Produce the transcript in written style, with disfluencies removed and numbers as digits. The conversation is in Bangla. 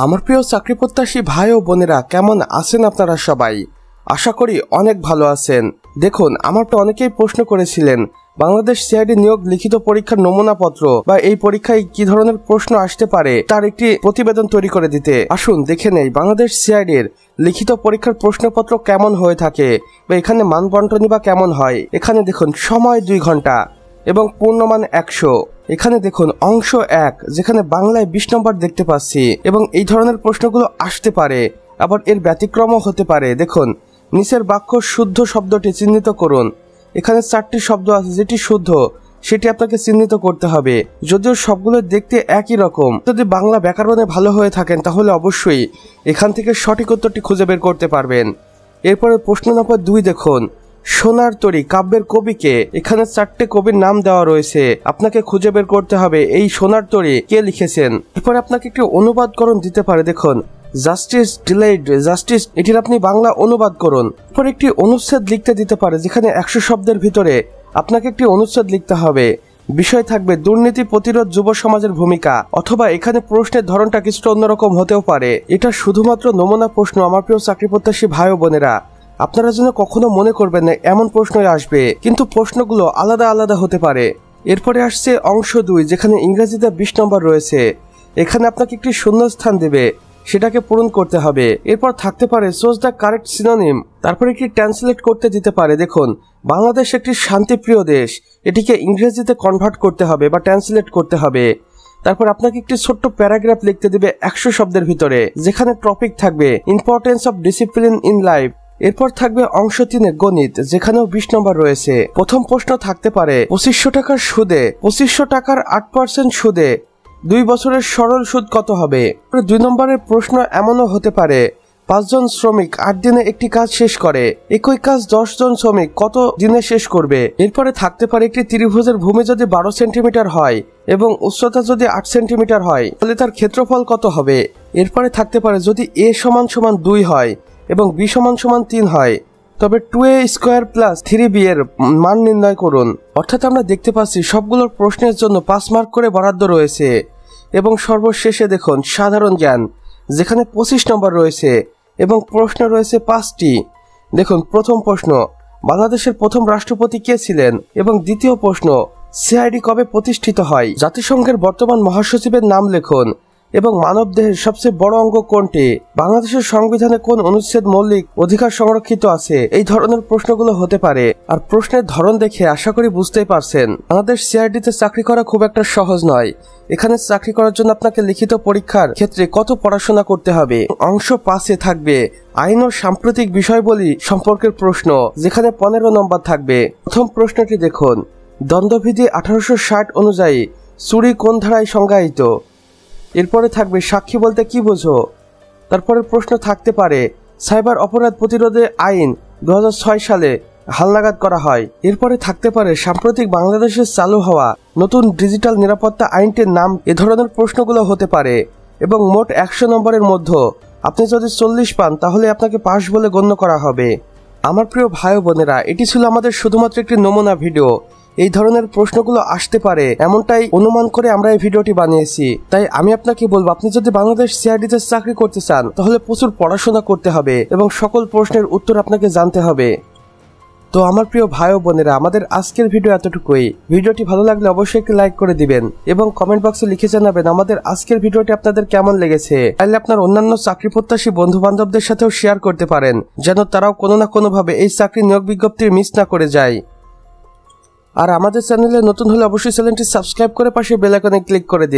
আমার প্রিয় চাকরি প্রত্যাশী ভাই ও বোনেরা কেমন আছেন আপনারা সবাই? আশা করি অনেক ভালো আছেন। দেখুন, আমারটা অনেকেই প্রশ্ন করেছিলেন বাংলাদেশ সিআইডি নিয়োগ লিখিত পরীক্ষার নমুনাপত্র বা এই পরীক্ষায় কি ধরনের প্রশ্ন আসতে পারে তার একটি প্রতিবেদন তৈরি করে দিতে। আসুন দেখে নেই বাংলাদেশ সিআইডির লিখিত পরীক্ষার প্রশ্নপত্র কেমন হয়ে থাকে বা এখানে মান বন্টনী বা কেমন হয়। এখানে দেখুন সময় 2 ঘন্টা এবং পূর্ণমান 100। এখানে দেখুন অংশ 1 যেখানে বাংলায় 20 নম্বর দেখতে পাচ্ছি এবং এই ধরনের প্রশ্নগুলো আসতে পারে, আবার এর ব্যতিক্রমও হতে পারে। দেখুন নিচের বাক্য শুদ্ধ শব্দটি চিহ্নিত করুন। এখানে 4টি শব্দ আছে, যেটি শুদ্ধ সেটি আপনাকে চিহ্নিত করতে হবে, যদিও সবগুলো দেখতে একই রকম। যদি বাংলা ব্যাকরণে ভালো হয়ে থাকেন তাহলে অবশ্যই এখান থেকে সঠিক উত্তরটি খুঁজে বের করতে পারবেন। এরপরে প্রশ্ন নম্বর 2 দেখুন সোনার তরী কাব্যের কবিকে। এখানে 4টে কবির নাম দেওয়া রয়েছে, আপনাকে খুঁজে বের করতে হবে এই সোনার তরী কে লিখেছেন। এরপরে আপনাকে একটি অনুবাদকরণ দিতে পারে। দেখুন জাস্টিস ডিলেইড জাস্টিস, এটির আপনি বাংলা অনুবাদ করুন। এরপর একটি অনুচ্ছেদ লিখতে দিতে পারে, যেখানে 100 শব্দের ভিতরে আপনাকে একটি অনুচ্ছেদ লিখতে হবে। বিষয় থাকবে দুর্নীতি প্রতিরোধ যুব সমাজের ভূমিকা, অথবা এখানে প্রশ্নের ধরনটা কিছুটা অন্যরকম হতেও পারে। এটা শুধুমাত্র নমুনা প্রশ্ন আমার প্রিয় চাকরি প্রত্যাশী ভাই ও বোনেরা, আপনারা যেন কখনো মনে করবেন না এমন প্রশ্নই আসবে, কিন্তু প্রশ্নগুলো আলাদা আলাদা হতে পারে। এরপরে আসছে অংশ 2 যেখানে ইংরেজিতে 20 নম্বর রয়েছে। এখানে আপনাকে একটি শূন্যস্থান দেবে, সেটাকে পূরণ করতে হবে। এরপর থাকতে পারে চুজ দ্য কারেক্ট সিনোনিম, তারপর একটি ট্রান্সলেট করতে দিতে পারে। দেখুন বাংলাদেশ একটি শান্তিপ্রিয় দেশ, এটিকে ইংরেজিতে কনভার্ট করতে হবে বা ট্রান্সলেট করতে হবে। তারপর আপনাকে একটি ছোট্ট প্যারাগ্রাফ লিখতে দেবে 100 শব্দের ভিতরে, যেখানে টপিক থাকবে importance of discipline in life. এরপর থাকবে অংশ 3 গণিত, যেখানেও 20 নম্বর রয়েছে। প্রথম প্রশ্ন থাকতে পারে 2500 টাকার সুদে 2500 টাকার 8% সুদে 2 বছরের সরল সুদ কত হবে। 2 নম্বরের প্রশ্ন এমনও হতে পারে 5 জন শ্রমিক 8 দিনে একটি কাজ শেষ করে, একই কাজ 10 জন শ্রমিক কত দিনে শেষ করবে। এরপরে থাকতে পারে একটি ত্রিভুজের ভূমি যদি 12 সেন্টিমিটার হয় এবং উচ্চতা যদি 8 সেন্টিমিটার হয় তাহলে তার ক্ষেত্রফল কত হবে। এরপরে থাকতে পারে যদি a = 2 হয় এবং b = 3 হয় তবে 2a² + 3b এর মান নির্ণয় করুন। অর্থাৎ আমরা দেখতে পাচ্ছি সবগুলোর প্রশ্নের জন্য 5 মার্ক করে বরাদ্দ রয়েছে। এবং সর্বশেষে দেখুন সাধারণ জ্ঞান, যেখানে 25 নম্বর রয়েছে এবং প্রশ্ন রয়েছে 5টি। দেখুন প্রথম প্রশ্ন বাংলাদেশের প্রথম রাষ্ট্রপতি কে ছিলেন, এবং দ্বিতীয় প্রশ্ন সিআইডি কবে প্রতিষ্ঠিত হয়, জাতিসংঘের বর্তমান মহাসচিবের নাম লিখুন, এবং মানবদেহের সবচেয়ে বড় অঙ্গ কোনটি, বাংলাদেশের সংবিধানে কোন অনুচ্ছেদ মৌলিক অধিকার সংরক্ষিত আছে। এই ধরনের প্রশ্নগুলো হতে পারে। আর প্রশ্নের ধরন দেখে আশা করি বুঝতেই পারছেন বাংলাদেশ সিআইডিতে চাকরি করা খুব একটা সহজ নয়। এখানে চাকরি করার জন্য আপনাকে লিখিত পরীক্ষার ক্ষেত্রে কত পড়াশোনা করতে হবে। অংশ 5 থাকবে আইন ও সাম্প্রতিক বিষয়বলী সম্পর্কের প্রশ্ন, যেখানে 15 নম্বর থাকবে। প্রথম প্রশ্নটি দেখুন দণ্ডবিধি 1860 অনুযায়ী চুরি কোন ধারায় সংজ্ঞায়িত। এরপরে থাকবে সাক্ষী বলতে কি বোঝো। তারপরে প্রশ্ন থাকতে পারে সাইবার অপরাধ প্রতিরোধে আইন 2006 সালে হালনাগাদ করা হয়। এরপরে থাকতে পারে সাম্প্রতিক বাংলাদেশে চালু হওয়া নতুন ডিজিটাল নিরাপত্তা আইনটির নাম। এ ধরনের প্রশ্নগুলো হতে পারে। এবং মোট 100 নম্বরের মধ্যে আপনি যদি 40 পান তাহলে আপনাকে পাস বলে গণ্য করা হবে। আমার প্রিয় ভাই ও বোনেরা, এটি ছিল আমাদের শুধুমাত্র একটি নমুনা ভিডিও। এই ধরনের প্রশ্নগুলো আসতে পারে এমনটাই অনুমান করে আমরা এই ভিডিওটি বানিয়েছি। তাই আমি আপনাকে বলবো, আপনি যদি বাংলাদেশ সিআইডিতে চাকরি করতে চান তাহলে প্রচুর পড়াশোনা করতে হবে এবং সকল প্রশ্নের উত্তর আপনাকে জানতে হবে। তো আমার প্রিয় ভাই ও বোনেরা, আমাদের আজকের ভিডিও এতটুকুই। ভিডিওটি ভালো লাগলে অবশ্যই একটি লাইক করে দিবেন এবং কমেন্ট বক্সে লিখে জানাবেন আমাদের আজকের ভিডিওটি আপনাদের কেমন লেগেছে। তাহলে আপনার অন্যান্য চাকরি প্রত্যাশী বন্ধু বান্ধবদের সাথেও শেয়ার করতে পারেন, যেন তারাও কোনো না কোনো ভাবে এই চাকরি নিয়োগ বিজ্ঞপ্তির মিস না করে যায়। আর আমাদের চ্যানেলে নতুন হলে অবশ্যই চ্যানেলটি সাবস্ক্রাইব করে পাশে বেল আইকনে ক্লিক করে দিন।